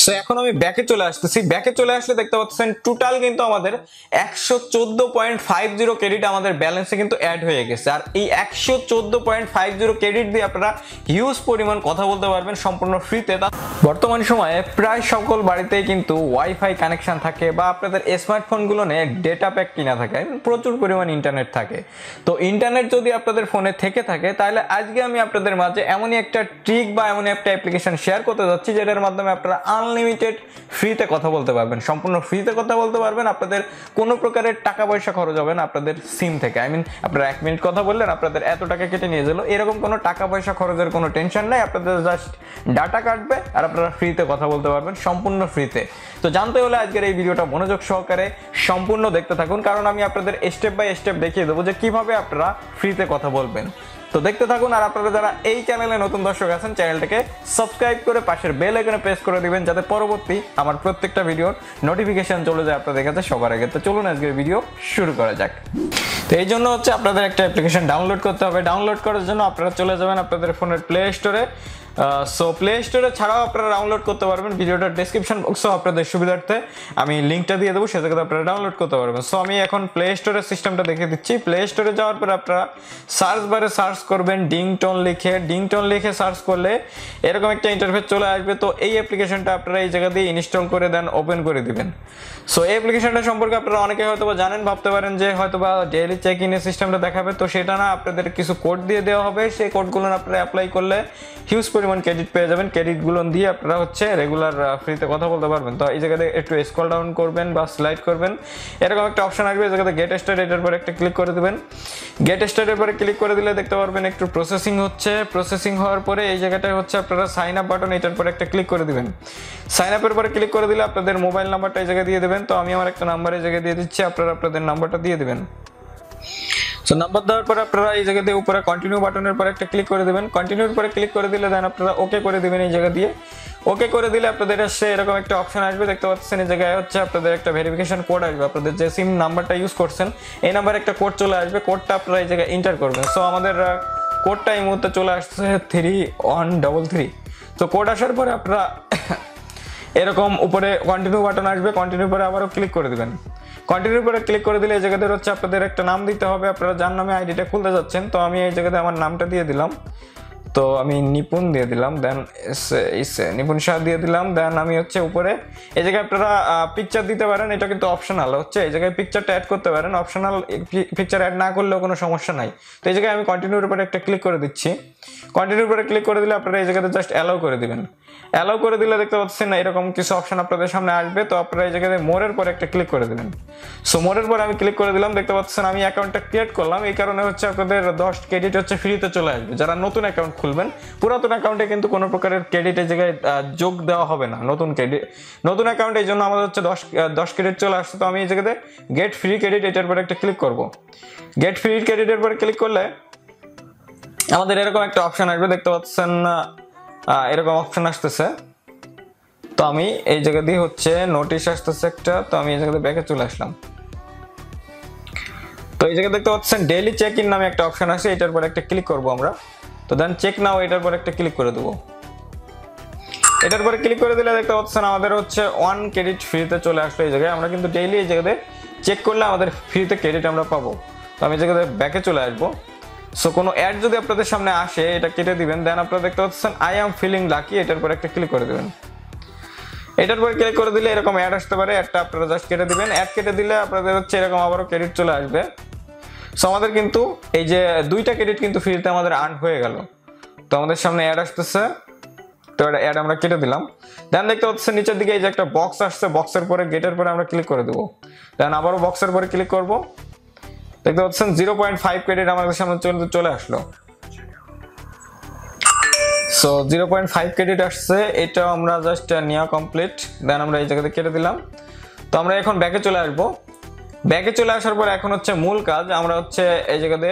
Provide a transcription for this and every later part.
So এখন আমি ব্যাকে চলে আসতেছি। ব্যাকে চলে আসলে দেখতে পাচ্ছেন টোটাল কিন্তু আমাদের 114.50 ক্রেডিট আমাদের ব্যালেন্সে কিন্তু অ্যাড হয়ে গেছে। আর এই 114.50 ক্রেডিট দিয়ে আপনারা হিউজ পরিমাণ কথা বলতে পারবেন সম্পূর্ণ ফ্রিতে। বর্তমান সময়ে প্রায় সকল বাড়িতেই কিন্তু ওয়াইফাই কানেকশন থাকে বা আপনাদের স্মার্টফোনগুলো নিয়ে ডেটা প্যাক কিনা থাকে, প্রচুর পরিমাণ ইন্টারনেট থাকে। তো ইন্টারনেট যদি আপনাদের ফোনে থেকে থাকে তাহলে আজকে আমি আপনাদের মাঝে এমনই একটা ট্রিক বা এমনই একটা অ্যাপ্লিকেশন শেয়ার করতে যাচ্ছি যেটার মাধ্যমে আপনারা আনলিমিটেড ফ্রিতে কথা বলতে পারবেন, সম্পূর্ণ ফ্রিতে কথা বলতে পারবেন। আপনাদের কোনো প্রকারের টাকা পয়সা খরচ হবে না আপনাদের সিম থেকে। আপনারা 1 মিনিট কথা বললেন, আপনাদের এত টাকা কেটে নিয়ে গেল, এরকম কোনো টাকা পয়সা খরচের কোনো টেনশন নাই। আপনাদের জাস্ট ডাটা কাটবে আর আপনারা ফ্রিতে কথা বলতে পারবেন, সম্পূর্ণ ফ্রিতে। তো জানতে হলে আজকের এই ভিডিওটা মনোযোগ সহকারে সম্পূর্ণ দেখতে থাকুন, কারণ আমি আপনাদের স্টেপ বাই স্টেপ দেখিয়ে দেবো যে কিভাবে আপনারা ফ্রিতে কথা বলবেন। তো দেখতে থাকুন। আর আপনারা যারা এই চ্যানেলে নতুন দর্শক আছেন, চ্যানেলটাকে সাবস্ক্রাইব করে পাশের বেল আইকনে প্রেস করে দিবেন যাতে পরবর্তী আমার প্রত্যেকটা ভিডিওর নোটিফিকেশন চলে যায় আপনাদের কাছে সবার আগে। তো চলুন আজকের ভিডিও শুরু করা যাক। তো এই জন্য হচ্ছে আপনাদের একটা অ্যাপ্লিকেশন ডাউনলোড করতে হবে। ডাউনলোড করার জন্য আপনারা চলে যাবেন আপনাদের ফোনের প্লে স্টোরে। সো প্লে স্টোরে ছাড়াও আপনারা ডাউনলোড করতে পারবেন। ভিডিওটার ডেসক্রিপশন বক্সেও আপনাদের সুবিধার্থে আমি লিঙ্কটা দিয়ে দেবো, সেটা থেকে আপনারা ডাউনলোড করতে পারবেন। সো আমি এখন প্লে স্টোরের সিস্টেমটা দেখিয়ে দিচ্ছি। প্লে স্টোরে যাওয়ার পরে আপনারা সার্চ বারে সার্চ করবেন ডিংটন লিখে সার্চ করলে এরকম একটা ইন্টারফেস চলে আসবে। তো এই অ্যাপ্লিকেশনটা আপনারা এই জায়গা দিয়ে ইনস্টল করে দেন, ওপেন করে দিবেন। সো এই অ্যাপ্লিকেশনটা সম্পর্কে আপনারা অনেকে হয়তো জানেন, ভাবতে পারেন যে হয়তো বা ডেইলি চেক ইনের সিস্টেমটা দেখাবে, তো সেটা না, আপনাদের কিছু কোড দিয়ে দেওয়া হবে। সেই কোডগুলো আপনারা অ্যাপ্লাই করলে হিউজ পরিমাণ ক্রেডিট পেয়ে যাবেন। ক্রেডিটগুলো দিয়ে আপনারা হচ্ছে রেগুলার ফ্রিতে কথা বলতে পারবেন। তো এই জায়গাতে একটু স্ক্রল ডাউন করবেন বা স্লাইড করবেন, এরকম একটা অপশন আসবে। এই জায়গাতে গেট স্টার্টেড এর পর একটা ক্লিক করে দেবেন। গেট স্টার্টের পরে ক্লিক করে দিলে দেখতে পারবেন একটু প্রসেসিং হচ্ছে। প্রসেসিং হওয়ার পরে এই জায়গাটায় হচ্ছে আপনারা সাইন আপ বাটন, এটার পরে একটা ক্লিক করে দিবেন। সাইন আপের পরে ক্লিক করে দিলে আপনাদের মোবাইল নাম্বারটা এই জায়গায় দিয়ে দেবেন। তো আমি আমার একটা নাম্বার এই জায়গায় দিয়ে দিচ্ছি, আপনারা আপনাদের নাম্বারটা দিয়ে দেবেন। সো নাম্বার দেওয়ার পরে আপনারা এই জায়গাতে উপরে কন্টিনিউ বাটনের পরে একটা ক্লিক করে দেবেন। কন্টিনিউর পরে ক্লিক করে দিলে দেন আপনারা ওকে করে দিবেন। এই জায়গা দিয়ে ওকে করে দিলে আপনাদের আসছে এরকম একটা অপশন আসবে, দেখতে পাচ্ছেন। এই জায়গায় হচ্ছে আপনাদের একটা ভেরিফিকেশন কোড আসবে। আপনাদের যে সিম নাম্বারটা ইউজ করছেন এই নাম্বারে একটা কোড চলে আসবে। কোডটা আপনারা এই জায়গায় এন্টার করবেন। সো আমাদের কোডটা এই মুহূর্তে চলে আসছে 3133। তো কোড আসার পরে আপনারা এরকম উপরে কন্টিনিউ বাটন আসবে। কন্টিনিউ পরে আবারও ক্লিক করে দিবেন। কন্টিনিউ করে ক্লিক করে দিলে এই জায়গাতে হচ্ছে আপনাদের একটা নাম দিতে হবে, আপনারা যার নামে আইডিটা খুলতে যাচ্ছেন। তো আমি এই জায়গাতে আমার নামটা দিয়ে দিলাম। তো আমি নিপুণ দিয়ে দিলাম, দেন নিপুণ শাহ দিয়ে দিলাম। দেন আমি হচ্ছে উপরে এই জায়গায় আপনারা পিকচার দিতে পারেন, এটা কিন্তু অপশনাল হচ্ছে। এই জায়গায় পিকচারটা অ্যাড করতে পারেন, অপশনাল। পিকচার অ্যাড না করলেও কোনো সমস্যা নাই। তো এই জায়গায় আমি কন্টিনিউর উপরে একটা ক্লিক করে দিচ্ছি। কন্টিনিউর উপরে ক্লিক করে দিলে আপনারা এই জায়গাতে জাস্ট অ্যালাউ করে দিবেন। অ্যালাউ করে দিলে দেখতে পাচ্ছেন না এরকম কিছু অপশন আপনাদের সামনে আসবে। তো আপনারা এই জায়গাতে মোরের পরে একটা ক্লিক করে দেবেন। সো মোরের পরে আমি ক্লিক করে দিলাম। দেখতে পাচ্ছেন আমি অ্যাকাউন্টটা ক্রিয়েট করলাম, এই কারণে হচ্ছে আপনাদের 10 ক্রেডিট হচ্ছে ফ্রিতে চলে আসবে। যারা নতুন অ্যাকাউন্ট খুলবেন, পুরাতন অ্যাকাউন্টে কিন্তু কোনো প্রকারের ক্রেডিট এই জায়গায় যোগ দেওয়া হবে না। নতুন অ্যাকাউন্ট, এই জন্য আমাদের হচ্ছে 10 ক্রেডিট চলে আসছে। তো আমি এই জায়গাতে গেট ফ্রি ক্রেডিট এটার পরে একটা ক্লিক করব। গেট ফ্রি ক্রেডিটের পরে ক্লিক করলে আমাদের এরকম একটা অপশন আসবে, দেখতে পাচ্ছেন এরকম অপশন আসতেছে। তো আমি এই জায়গা দিয়ে হচ্ছে নোটিশ আসতেছে একটা। তো আমি এই জায়গাতে ব্যাকে চলে আসলাম। তো এই জায়গায় দেখতে পাচ্ছেন ডেইলি চেক ইন নামে একটা অপশন আছে, এটার পর একটা ক্লিক করব আমরা। তো দেন চেক নাও, এটার পর একটা ক্লিক করে দেবো। এটার পরে ক্লিক করে দিলে দেখতে পাচ্ছেন আমাদের হচ্ছে 1 ক্রেডিট ফ্রিতে চলে আসলো। এই জায়গায় আমরা কিন্তু ডেইলি এই জায়গাতে চেক করলে আমাদের ফ্রিতে ক্রেডিট আমরা পাবো। তো আমি এই জায়গাতে ব্যাকে চলে আসবো। সো কোনো অ্যাড যদি আপনাদের সামনে আসে এটা কেটে দিবেন। দেন আপনারা দেখতে পাচ্ছেন আই এম ফিলিং লাকি, এটার পর একটা ক্লিক করে দেবেন। এটার পরে ক্লিক করে দিলে এরকম অ্যাড আসতে পারে, অ্যাডটা আপনারা জাস্ট কেটে দিবেন। অ্যাড কেটে দিলে আপনাদের হচ্ছে এরকম আবারও ক্রেডিট চলে আসবে। সো আমাদের কিন্তু এই যে 2টা ক্রেডিট কিন্তু ফ্রিতে আমাদের আর্ন হয়ে গেল। তো আমাদের সামনে অ্যাড আসতেছে, তো এটা অ্যাড আমরা কেটে দিলাম। দেন দেখতে পাচ্ছেন নিচের দিকে এই যে একটা বক্স আসছে, বক্সের পরে গেটের পরে আমরা ক্লিক করে দেবো। দেন আবারও বক্সের পরে ক্লিক করব। দেখতে পাচ্ছেন 0.5 ক্রেডিট আমাদের সামনে চলে আসলো। সো 0.5 ক্রেডিট আসছে, এটা আমরা জাস্ট নেওয়া কমপ্লিট। দেন আমরা এই জায়গাতে কেটে দিলাম। তো আমরা এখন ব্যাকে চলে আসবো। ব্যাকে চলে আসার পর এখন হচ্ছে মূল কাজ, আমরা হচ্ছে এই জায়গাতে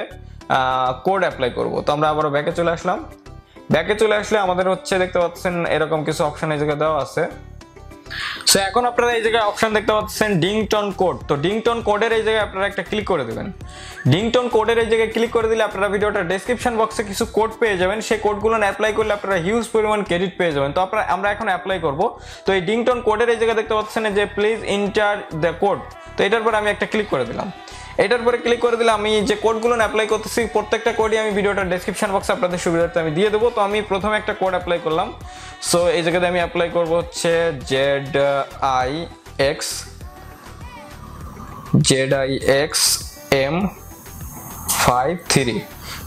কোড অ্যাপ্লাই করব। তো আমরা আবারও ব্যাকে চলে আসলাম। ব্যাকে চলে আসলে আমাদের হচ্ছে দেখতে পাচ্ছেন এরকম কিছু অপশন এই জায়গায় দেওয়া আছে। সো এখন আপনারা এই জায়গায় অপশন দেখতে পাচ্ছেন ডিংটন কোড। তো ডিংটন কোডের এই জায়গায় আপনারা একটা ক্লিক করে দেবেন। ডিংটন কোডের এই জায়গায় ক্লিক করে দিলে আপনারা ভিডিওটা ডেসক্রিপশন বক্সে কিছু কোড পেয়ে যাবেন। সেই কোডগুলো অ্যাপ্লাই করলে আপনারা হিউজ পরিমাণ ক্রেডিট পেয়ে যাবেন। তো আমরা এখন অ্যাপ্লাই করব। তো এই ডিংটন কোডের এই জায়গায় দেখতে পাচ্ছেন যে প্লিজ এন্টার দ্য কোড। তো এটার পরে আমি একটা ক্লিক করে দিলাম। এটার পরে ক্লিক করে দিলে আমি যে কোডগুলো অ্যাপ্লাই করতেছি প্রত্যেকটা কোডই আমি ভিডিওটা ডেসক্রিপশন বক্সে আপনাদের সুবিধার্থে আমি দিয়ে দেবো। তো আমি প্রথমে একটা কোড অ্যাপ্লাই করলাম। সো এই জায়গাতে আমি অ্যাপ্লাই করব হচ্ছে ZIXM53।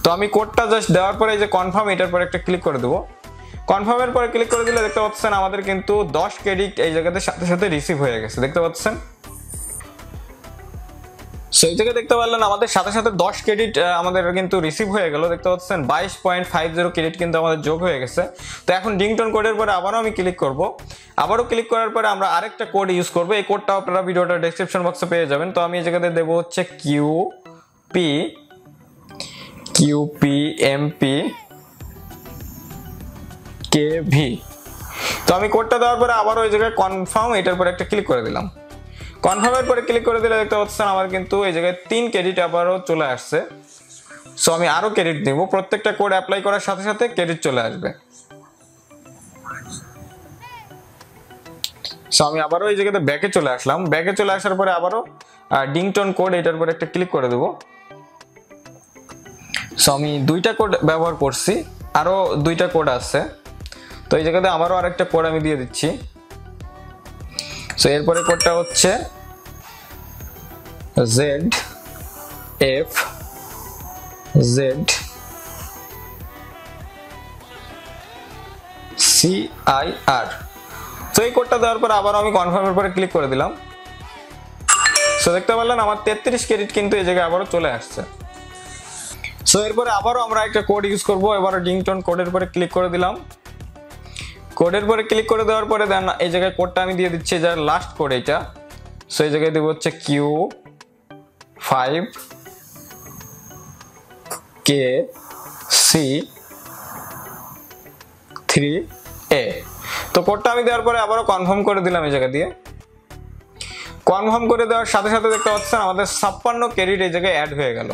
তো আমি কোডটা জাস্ট দেওয়ার পরে এই যে কনফার্ম, এটার পরে একটা ক্লিক করে দেবো। কনফার্মের পরে ক্লিক করে দিলে দেখতে পাচ্ছেন আমাদের কিন্তু 10 ক্রেডিট এই জায়গাতে সাথে সাথে রিসিভ হয়ে গেছে, দেখতে পাচ্ছেন। সো এই জায়গায় দেখতে পারলেন আমাদের সাথে সাথে 10 ক্রেডিট আমাদের কিন্তু রিসিভ হয়ে গেল, দেখতে পাচ্ছেন 22.50 ক্রেডিট কিন্তু আমাদের যোগ হয়ে গেছে। তো এখন ডিংটন কোডের পরে আবারও আমি ক্লিক করব। আবারও ক্লিক করার পরে আমরা আরেকটা কোড ইউজ করব। এই কোডটা আপনারা ভিডিওটা ডেসক্রিপশন বক্সে পেয়ে যাবেন। তো আমি এই জায়গাতে দেব হচ্ছে QPMPKV। তো আমি কোডটা দেওয়ার পরে আবারও এই জায়গায় কনফার্ম, এটার পরে একটা ক্লিক করে দিলাম। কনফার্মের পরে ক্লিক করে দিলে দেখতে পাচ্ছেন আমার কিন্তু এই জায়গায় 3 ক্রেডিট আবারও চলে আসছে। সো আমি আরো ক্রেডিট দিব, প্রত্যেকটা কোড অ্যাপ্লাই করার সাথে সাথে ক্রেডিট চলে আসবে। সো আমি আবারও এই জায়গাতে ব্যাকে চলে আসলাম। ব্যাকে চলে আসার পরে আবারও ডিংটন কোড, এটার পরে একটা ক্লিক করে দেব। সো আমি 2টা কোড ব্যবহার করছি, আরো 2টা কোড আছে। তো এই জায়গাতে আমারও আরেকটা কোড আমি দিয়ে দিচ্ছি। সো এরপরে কোডটা হচ্ছে ZFZCIR। তো এই কোডটা দেওয়ার পর আবার আমি কনফার্মের পরে ক্লিক করে দিলাম। সো দেখতে পারলেন আমার 33 ক্রেডিট কিন্তু এই জায়গায় আবারও চলে আসছে। সো এরপরে আবারও আমরা একটা কোড ইউজ করব। এবারও ডিংটন কোডের পরে ক্লিক করে দিলাম। কোডের পরে ক্লিক করে দেওয়ার পরে দেন এই জায়গায় কোডটা আমি দিয়ে দিচ্ছি, যার লাস্ট কোড এটা। সো এই জায়গায় দেব হচ্ছে Q5KC3A। তো কোডটা আমি দেওয়ার পরে আবারও কনফার্ম করে দিলাম এই জায়গা দিয়ে। কনফার্ম করে দেওয়ার সাথে সাথে দেখতে পাচ্ছেন আমাদের 56 ক্রেডিট এই জায়গায় অ্যাড হয়ে গেল।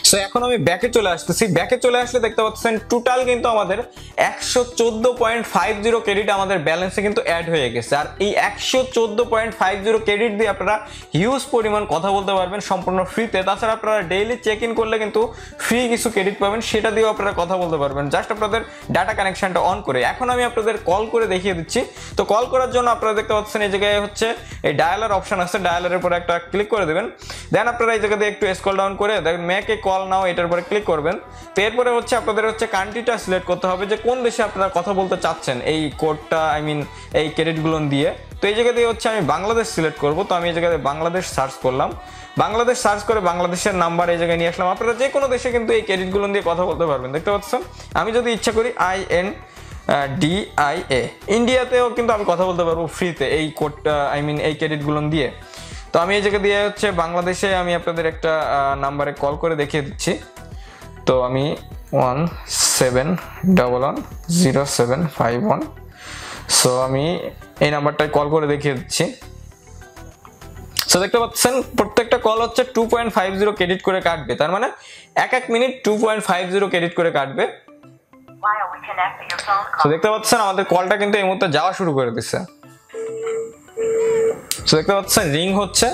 সো এখন আমি ব্যাকে চলে আসতেছি। ব্যাকে চলে আসলে দেখতে পাচ্ছেন টোটাল কিন্তু আমাদের 114.50 ক্রেডিট আমাদের ব্যালেন্সে কিন্তু অ্যাড হয়ে গেছে। আর এই 114.50 ক্রেডিট দিয়ে আপনারা হিউজ পরিমাণ কথা বলতে পারবেন সম্পূর্ণ ফ্রিতে। তাছাড়া আপনারা ডেইলি চেক ইন করলে কিন্তু ফ্রি কিছু ক্রেডিট পাবেন, সেটা দিয়েও আপনারা কথা বলতে পারবেন জাস্ট আপনাদের ডাটা কানেকশনটা অন করে। এখন আমি আপনাদের কল করে দেখিয়ে দিচ্ছি। তো কল করার জন্য আপনারা দেখতে পাচ্ছেন এই জায়গায় হচ্ছে এই ডায়ালার অপশন আছে, ডায়ালারের পরে একটা ক্লিক করে দেবেন। দেন আপনারা এই জায়গাতে একটু স্ক্রল ডাউন করে দেখেন মেক এ কল নাও, এটার পরে ক্লিক করবেন। তো এরপরে হচ্ছে আপনাদের হচ্ছে কান্ট্রিটা সিলেক্ট করতে হবে যে কোন দেশে আপনারা কথা বলতে চাচ্ছেন এই কোডটা এই ক্রেডিটগুলো দিয়ে। তো এই জায়গা দিয়ে হচ্ছে আমি বাংলাদেশ সিলেক্ট করব। তো আমি এই জায়গায় বাংলাদেশ সার্চ করলাম। বাংলাদেশ সার্চ করে বাংলাদেশের নাম্বার এই জায়গায় নিয়ে আসলাম। আপনারা যে কোনো দেশে কিন্তু এই ক্রেডিটগুলো দিয়ে কথা বলতে পারবেন, দেখতে পাচ্ছেন। আমি যদি ইচ্ছা করি INDIA, ইন্ডিয়াতেও কিন্তু আমি কথা বলতে পারবো ফ্রিতে এই কোডটা এই ক্রেডিটগুলো দিয়ে। তো আমি এই জায়গা দিয়ে হচ্ছে বাংলাদেশে আমি আপনাদের একটা নাম্বারে কল করে দেখিয়ে দিচ্ছি। তো আমি 17110751। সো আমি এই নাম্বারটায় কল করে দেখিয়ে দিচ্ছি। সো দেখতে পাচ্ছেন প্রত্যেকটা কল হচ্ছে 2.50 ক্রেডিট করে কাটবে, তার মানে এক মিনিট 2.50 ক্রেডিট করে কাটবে। তো দেখতে পাচ্ছেন আমাদের কলটা কিন্তু এই মুহূর্তে যাওয়া শুরু করে দিচ্ছে। সো দেখতে পাচ্ছেন রিং হচ্ছে।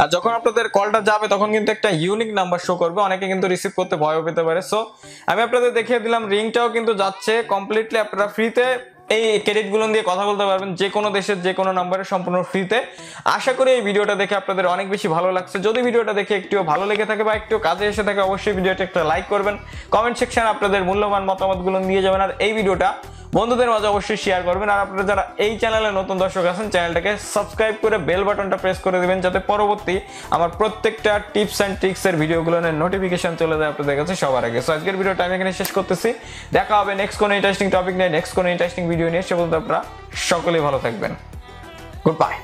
আর যখন আপনাদের কলটা যাবে তখন কিন্তু একটা ইউনিক নাম্বার শো করবে, অনেকে কিন্তু রিসিভ করতে ভয় পেতে পারে। সো আমি আপনাদের দেখিয়ে দিলাম রিংটাও কিন্তু যাচ্ছে কমপ্লিটলি। আপনারা ফ্রিতে এই ক্রেডিটগুলো দিয়ে কথা বলতে পারবেন যে কোনো দেশের যে কোনো নাম্বারে সম্পূর্ণ ফ্রিতে। আশা করি এই ভিডিওটা দেখে আপনাদের অনেক বেশি ভালো লাগছে। যদি ভিডিওটা দেখে একটুও ভালো লেগে থাকে বা একটু কাজে এসে থাকে অবশ্যই ভিডিওটা একটা লাইক করবেন, কমেন্ট সেকশনে আপনাদের মূল্যবান মতামতগুলো নিয়ে যাবেন। আর এই ভিডিওটা বন্ধুদের মাঝে অবশ্যই শেয়ার করবেন। আর আপনারা যারা এই চ্যানেলে নতুন দর্শক আছেন চ্যানেলটাকে সাবস্ক্রাইব করে বেল বাটনটা প্রেস করে দিবেন, যাতে পরবর্তী আমার প্রত্যেকটা টিপস অ্যান্ড ট্রিক্সের ভিডিওগুলোর নোটিফিকেশন চলে যায় আপনাদের কাছে সবার আগে। সো আজকের ভিডিওটা আমি এখানে শেষ করতেছি। দেখা হবে নেক্সট কোনো ইন্টারেস্টিং টপিক নিয়ে, নেক্সট কোনো ইন্টারেস্টিং ভিডিও নিয়ে। সে পর্যন্ত আপনারা সকলেই ভালো থাকবেন। Good bye.